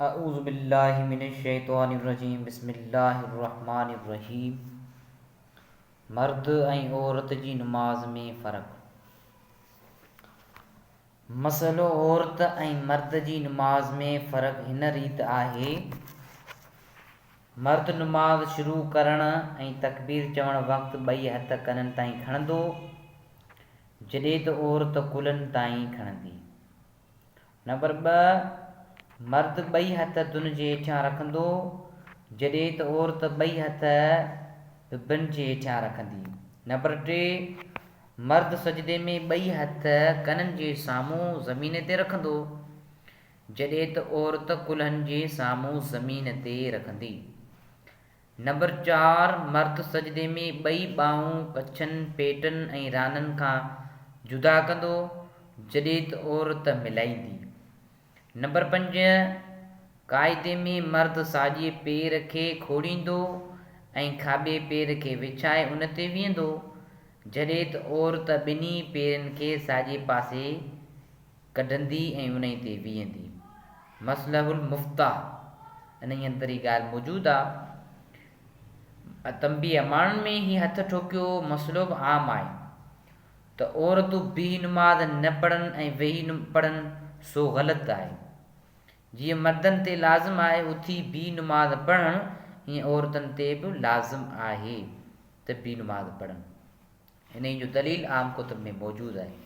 अऊज़ु बिल्लाहि मिनश शैतानिर रजीम बिस्मिल्लाहिर्रहमानिर रहीम। मर्द ऐं औरत जी नमाज़ में फ़र्क़ु। मसलो औरत ऐं मर्द जी नमाज़ में फ़र्क़ु हिन रीति आहे। मर्द नमाज़ शुरू करण ऐं तकबीर चवण वक़्तु ॿई हथ कननि ताईं खणंदो, जॾहिं त औरत कुल्हनि ताईं खणंदी। नंबर 2, मर्द ॿई हथ दुन जे हेठियां रखंदो, जॾहिं त औरत ॿई हथ ॿिनि जे हेठियां रखंदी। नंबर 3, मर्द सजदे में ॿई हथ कननि जे साम्हूं ज़मीन ते रखंदो, जॾहिं त औरत कुल्हनि जे साम्हूं ज़मीन ते रखंदी। नंबर 4, मर्द सजदे में ॿई ॿाहूं कछनि, पेटनि ऐं राननि खां जुदा कंदो, जॾहिं त औरत मिलाईंदी। नंबर 5, क़ाइदे में मर्द साॼे पेर खे खोड़ींदो ऐं खाॿे पेर खे विछाए उन ते विहंदो, जॾहिं त औरत ॿिन्ही पेरनि खे साॼे पासे कढंदी ऐं उन ते विहंदी। मसलहुल मुफ़्ताह इन अंदर ही ॻाल्हि मौजूदु आहे। तंबीह माण्हुनि में ही हथ ठोकियो मसलो बि आम आहे त औरतूं बीह नमाज़ न पढ़नि ऐं वेही पढ़नि, सो ग़लति आहे। जीअं मर्दनि ते लाज़िम आहे उथी बीह नमाज़ पढ़णु, हीअं औरतुनि ते बि लाज़िम आहे त बीह नमाज़ पढ़नि। हिन जो दलील आम कुतुब में मौजूदु आहे।